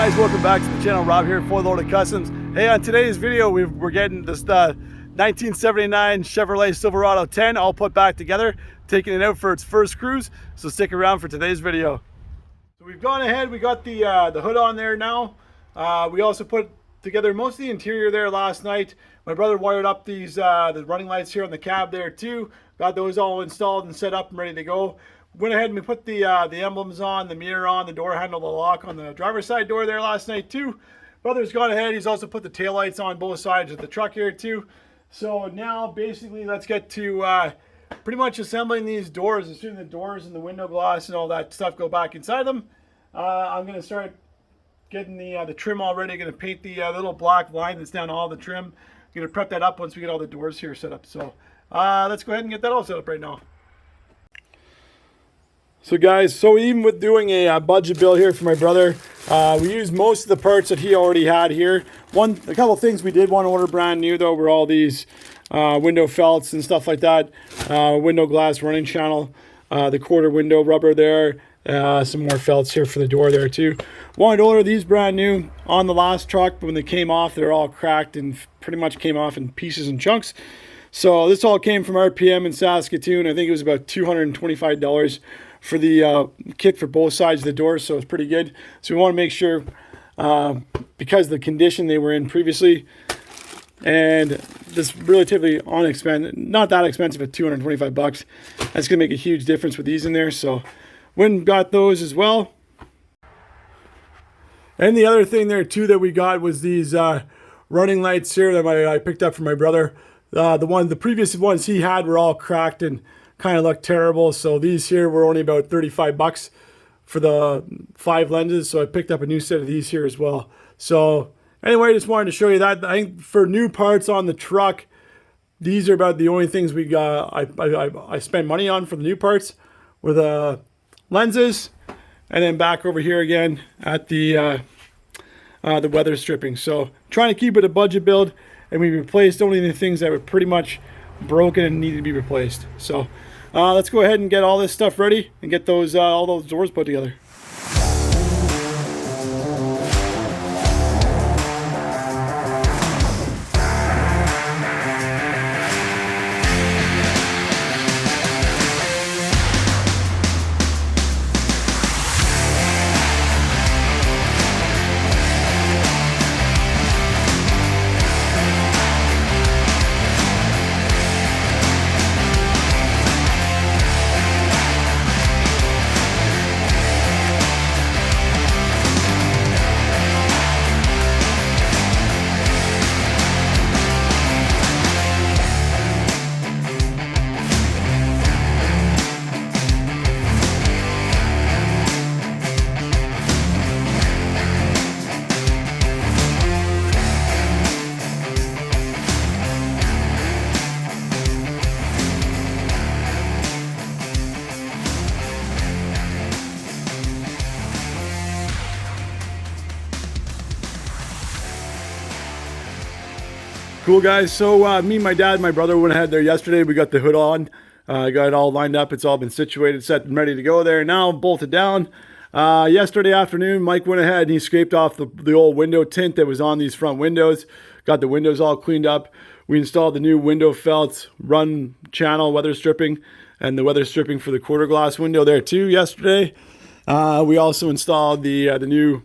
guys, welcome back to the channel. Rob here, Ford Loader Customs. Hey, on today's video we're getting this 1979 Chevrolet Silverado 10 all put back together, taking it out for its first cruise. So stick around for today's video. So we've gone ahead, we got the hood on there now. We also put together most of the interior there last night. My brother wired up these the running lights here on the cab there too. Got those all installed and set up and ready to go. Went ahead and we put the emblems on, the mirror on, the door handle, the lock on the driver's side door there last night too. Brother's gone ahead, he's also put the taillights on both sides of the truck here too. So now basically let's get to pretty much assembling these doors. As soon as the doors and the window glass and all that stuff go back inside them, I'm going to start getting the trim all ready. I'm going to paint the little black line that's down all the trim. I'm going to prep that up once we get all the doors here set up. So let's go ahead and get that all set up right now. So guys, so even with doing a budget build here for my brother, we used most of the parts that he already had here. A couple things we did want to order brand new though were all these window felts and stuff like that. Window glass running channel, the quarter window rubber there, some more felts here for the door there too. Wanted to order these brand new on the last truck, but when they came off, they're all cracked and pretty much came off in pieces and chunks. So this all came from RPM in Saskatoon. I think it was about $225 for the kit for both sides of the door, so it's pretty good. So we want to make sure, because of the condition they were in previously, and this relatively not that expensive at 225 bucks, that's gonna make a huge difference with these in there. So went and got those as well. And the other thing there too that we got was these running lights here that I picked up from my brother. The previous ones he had were all cracked and kind of looked terrible, so these here were only about 35 bucks for the 5 lenses, so I picked up a new set of these here as well. So anyway, I just wanted to show you that. I think for new parts on the truck, these are about the only things we got I spent money on for the new parts, were the lenses, and then back over here again at the weather stripping. So trying to keep it a budget build, and we replaced only the things that were pretty much broken and needed to be replaced. So let's go ahead and get all this stuff ready and get those all those doors put together. Cool guys, so me, my dad, my brother went ahead there yesterday. We got the hood on, got it all lined up. It's all been situated, set and ready to go there. Now bolted down. Yesterday afternoon, Mike went ahead and he scraped off the old window tint that was on these front windows. Got the windows all cleaned up. We installed the new window felts, run channel, weather stripping, and the weather stripping for the quarter glass window there too yesterday. We also installed the new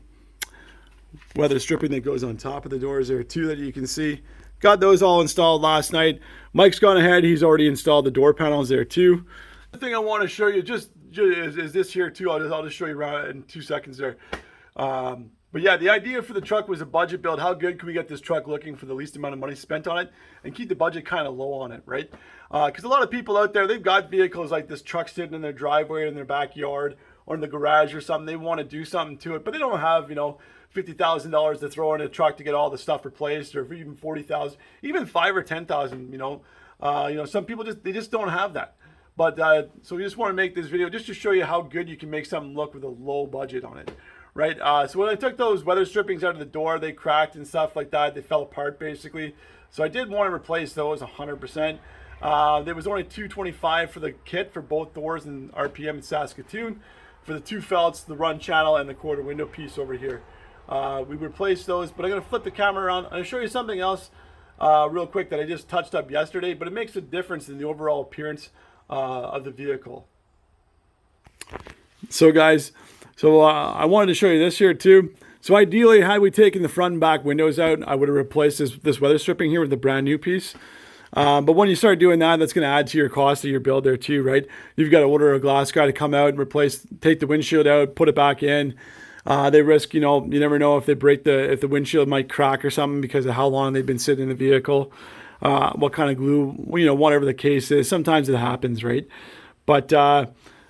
weather stripping that goes on top of the doors there too, that you can see. Got those all installed last night. Mike's gone ahead, he's already installed the door panels there too. The thing I want to show you is this here too. I'll just show you around in 2 seconds there. But yeah, the idea for the truck was a budget build. How good can we get this truck looking for the least amount of money spent on it and keep the budget kind of low on it, right? Because a lot of people out there, they've got vehicles like this truck sitting in their driveway or in their backyard or in the garage or something. They want to do something to it, but they don't have, $50,000 to throw in a truck to get all the stuff replaced, or even 40,000, even 5 or 10,000. Some people just don't have that. But so we just want to make this video just to show you how good you can make something look with a low budget on it, right? So when I took those weather strippings out of the door, they cracked and stuff like that. They fell apart basically. So I did want to replace those 100%. There was only $225 for the kit for both doors and RPM in Saskatoon. For the two felts, the run channel, and the quarter window piece over here. We replaced those, but I'm going to flip the camera around. I'm going to show you something else real quick that I just touched up yesterday, but it makes a difference in the overall appearance of the vehicle. So guys, I wanted to show you this here too. So ideally, had we taken the front and back windows out, I would have replaced this weather stripping here with a brand new piece. But when you start doing that, that's going to add to your cost of your build there too, right? You've got to order a glass guy to come out and take the windshield out, put it back in. They risk, you never know if they if the windshield might crack or something because of how long they've been sitting in the vehicle. What kind of glue, whatever the case is. Sometimes it happens, right? But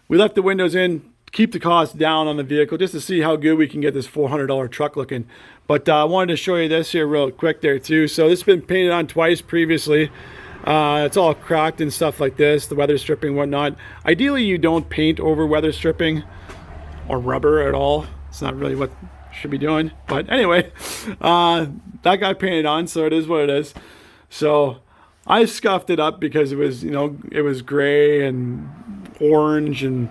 we left the windows in, keep the cost down on the vehicle just to see how good we can get this $400 truck looking. But I wanted to show you this here real quick there too. So this has been painted on twice previously. It's all cracked and stuff like this, the weather stripping and whatnot. Ideally, you don't paint over weather stripping or rubber at all. It's not really what you should be doing. But anyway, that got painted on, so it is what it is. So I scuffed it up because it was, it was gray and orange and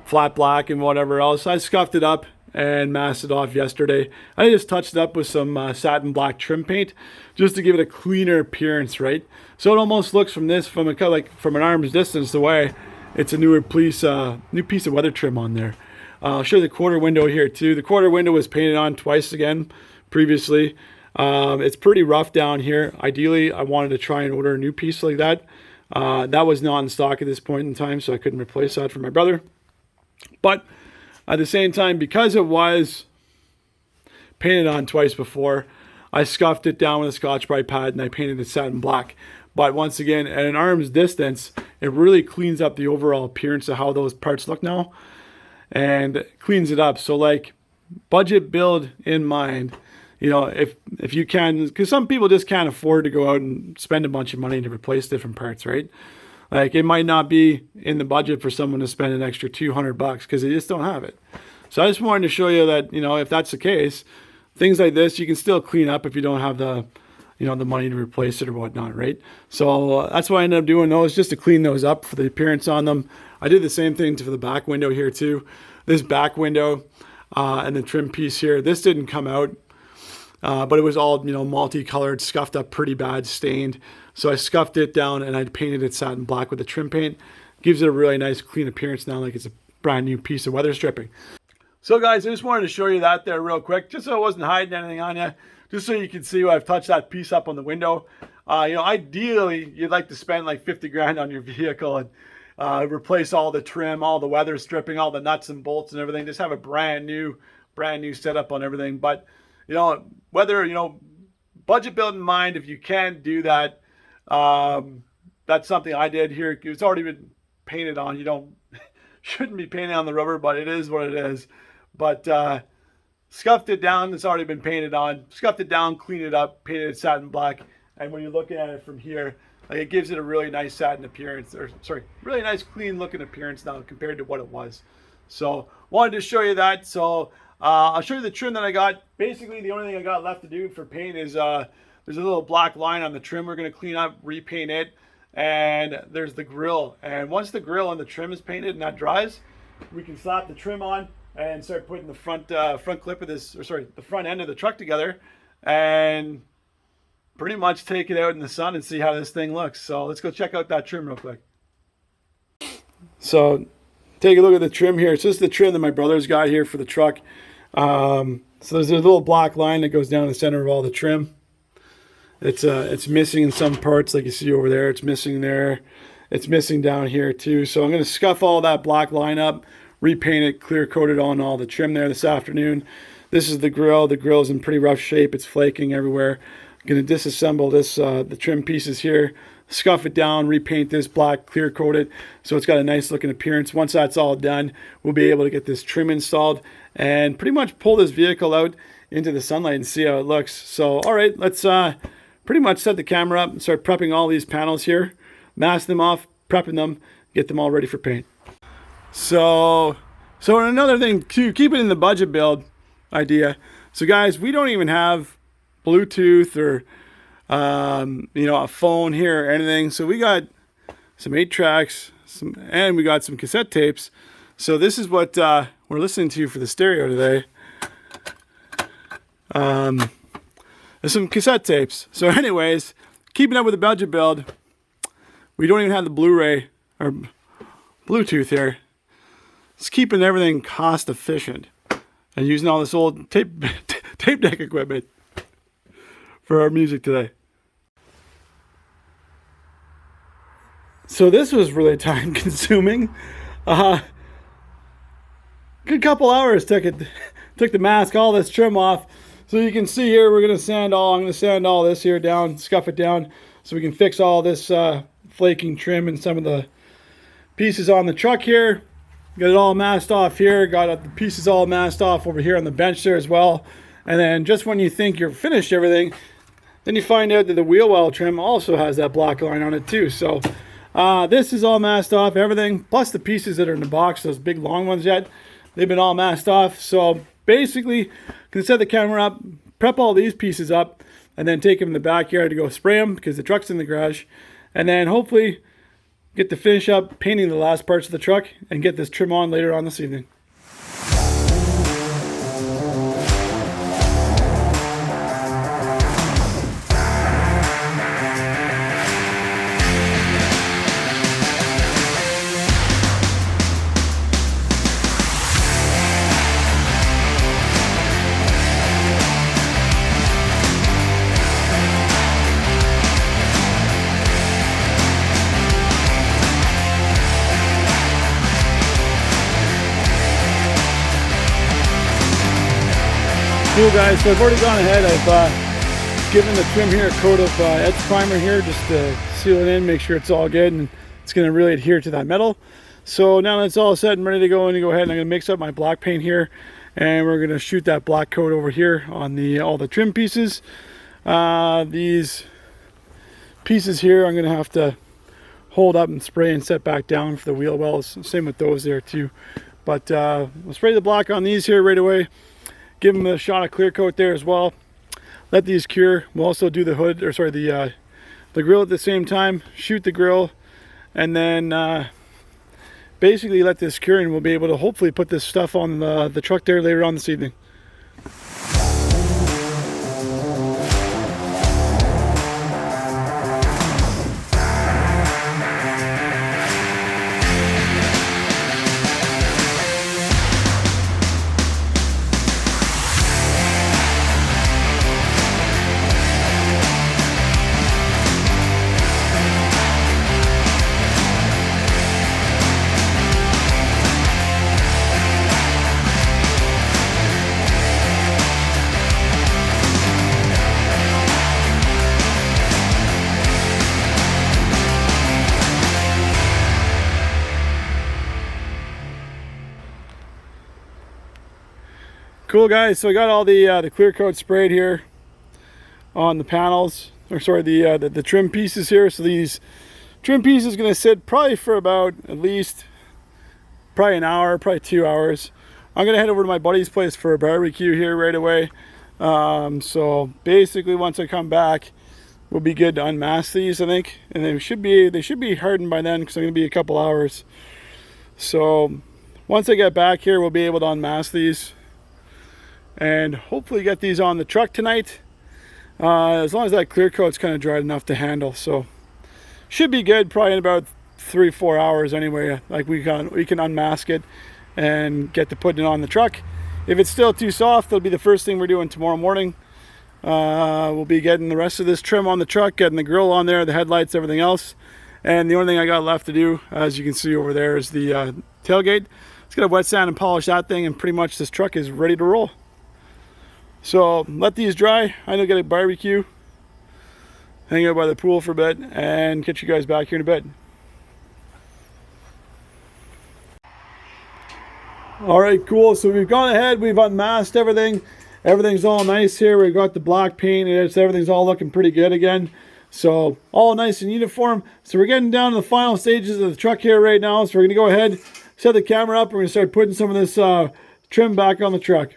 flat black and whatever else. I scuffed it up and masked it off yesterday. I just touched it up with some satin black trim paint just to give it a cleaner appearance, right? So it almost looks from an arm's distance the way it's a new piece of weather trim on there. I'll show you the quarter window here too. The quarter window was painted on twice again previously. It's pretty rough down here. Ideally, I wanted to try and order a new piece like that. That was not in stock at this point in time, so I couldn't replace that for my brother. But at the same time, because it was painted on twice before, I scuffed it down with a Scotch-Brite pad and I painted it satin black. But once again, at an arm's distance, it really cleans up the overall appearance of how those parts look now and cleans it up. So like budget build in mind, if you can, because some people just can't afford to go out and spend a bunch of money to replace different parts, right? Like it might not be in the budget for someone to spend an extra $200 because they just don't have it. So I just wanted to show you that, if that's the case, things like this, you can still clean up if you don't have the money to replace it or whatnot, right? So that's why I ended up doing those, just to clean those up for the appearance on them. I did the same thing for the back window here too. This back window and the trim piece here, this didn't come out. But it was all, multicolored, scuffed up pretty bad, stained. So I scuffed it down and I painted it satin black with the trim paint. Gives it a really nice clean appearance now, like it's a brand new piece of weather stripping. So guys, I just wanted to show you that there real quick, just so I wasn't hiding anything on you, just so you can see where I've touched that piece up on the window. Ideally, you'd like to spend like 50 grand on your vehicle and replace all the trim, all the weather stripping, all the nuts and bolts and everything. Just have a brand new setup on everything. But whether, budget build in mind, if you can do that, that's something I did here. It's already been painted on. You shouldn't be painting on the rubber, but it is what it is. But scuffed it down. It's already been painted on. Scuffed it down, cleaned it up, painted it satin black. And when you're looking at it from here, like it gives it a really nice satin appearance, really nice clean looking appearance now compared to what it was. So wanted to show you that. So I'll show you the trim that I got. Basically, the only thing I got left to do for paint is there's a little black line on the trim we're going to clean up, repaint it, and there's the grill. And once the grill and the trim is painted and that dries, we can slap the trim on and start putting the front clip of the front end of the truck together, and pretty much take it out in the sun and see how this thing looks. So let's go check out that trim real quick. So take a look at the trim here. So this is the trim that my brother's got here for the truck. So there's a little black line that goes down the center of all the trim. It's missing in some parts, like you see over there. It's missing there. It's missing down here too. So I'm going to scuff all that black line up, repaint it, clear coat it on all the trim there this afternoon. This is the grill. The grill is in pretty rough shape. It's flaking everywhere. I'm going to disassemble this the trim pieces here, scuff it down, repaint this black, clear coat it so it's got a nice looking appearance. Once that's all done, we'll be able to get this trim installed and pretty much pull this vehicle out into the sunlight and see how it looks. So all right, let's pretty much set the camera up and start prepping all these panels here, mask them off, prepping them, get them all ready for paint. So another thing to keep it in the budget build idea. So guys, we don't even have Bluetooth or a phone here or anything. So we got some 8 tracks, and we got some cassette tapes. So this is what we're listening to for the stereo today. There's some cassette tapes. So anyways, keeping up with the budget build, we don't even have the Blu-ray or Bluetooth here. It's keeping everything cost efficient and using all this old tape deck equipment for our music today. So this was really time consuming. Good couple hours took the mask, all this trim off. So you can see here, I'm going to sand all this here down, scuff it down so we can fix all this flaking trim and some of the pieces on the truck here. Got it all masked off here, got the pieces all masked off over here on the bench there as well. And then just when you think you're finished everything, then you find out that the wheel well trim also has that black line on it too. So this is all masked off, everything, plus the pieces that are in the box, those big long ones yet, they've been all masked off. So basically, can set the camera up, prep all these pieces up, and then take them in the backyard to go spray them because the truck's in the garage. And then hopefully get to finish up painting the last parts of the truck and get this trim on later on this evening. Cool guys, so I've already gone ahead, I've given the trim here a coat of etch primer here just to seal it in, make sure it's all good and it's going to really adhere to that metal. So now that it's all set and ready to go, I'm going to go ahead and I'm going to mix up my black paint here and we're going to shoot that black coat over here on all the trim pieces. These pieces here I'm going to have to hold up and spray and set back down for the wheel wells, same with those there too. But we'll spray the black on these here right away. Give them a shot of clear coat there as well. Let these cure. We'll also do the hood, or sorry, the grill at the same time. Shoot the grill, and then basically let this cure, and we'll be able to hopefully put this stuff on the truck there later on this evening. Cool guys, so I got all the clear coat sprayed here on the panels, or sorry, the trim pieces here. So these trim pieces going to sit probably for about at least probably an hour, probably 2 hours. I'm going to head over to my buddy's place for a barbecue here right away. So basically once I come back, we'll be good to unmask these, I think, and they should be hardened by then because I'm going to be a couple hours. So once I get back here, we'll be able to unmask these and hopefully get these on the truck tonight, as long as that clear coat's kind of dried enough to handle. So should be good, probably in about 3-4 hours anyway. Like we can unmask it and get to putting it on the truck. If it's still too soft, that'll be the first thing we're doing tomorrow morning. We'll be getting the rest of this trim on the truck, getting the grill on there, the headlights, everything else. And the only thing I got left to do, as you can see over there, is the tailgate. Just gotta wet sand and polish that thing, and pretty much this truck is ready to roll. So let these dry. I'm gonna get a barbecue, hang out by the pool for a bit, and catch you guys back here in a bit. All right, cool. So we've gone ahead, we've unmasked everything. Everything's all nice here. We've got the black paint, and everything's all looking pretty good again. So all nice and uniform. So we're getting down to the final stages of the truck here right now. So we're gonna go ahead, set the camera up. We're gonna start putting some of this trim back on the truck.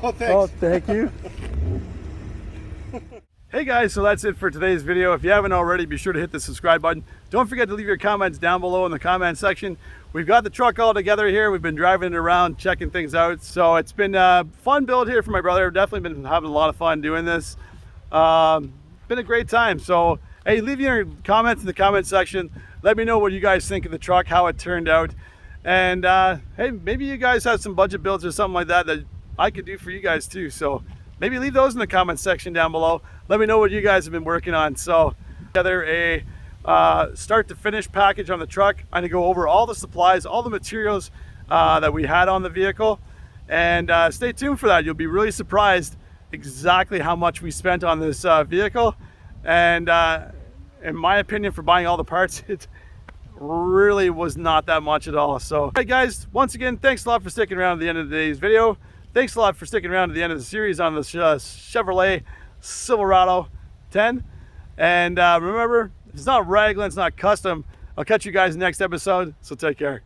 Oh, thanks. Oh, thank you. Hey guys, so that's it for today's video. If you haven't already, be sure to hit the subscribe button. Don't forget to leave your comments down below in the comment section. We've got the truck all together here. We've been driving it around, checking things out. So it's been a fun build here for my brother. I've definitely been having a lot of fun doing this. Been a great time. So hey, leave your comments in the comment section. Let me know what you guys think of the truck, how it turned out. And hey, maybe you guys have some budget builds or something like that I could do for you guys too. So maybe leave those in the comment section down below. Let me know what you guys have been working on. So together a start to finish package on the truck. I'm gonna go over all the supplies, all the materials that we had on the vehicle, and stay tuned for that. You'll be really surprised exactly how much we spent on this vehicle. And in my opinion, for buying all the parts, it really was not that much at all. So hey guys, once again, thanks a lot for sticking around to the end of today's video. Thanks a lot for sticking around to the end of the series on the Chevrolet Silverado 10. And remember, it's not Raglan, it's not custom. I'll catch you guys next episode, so take care.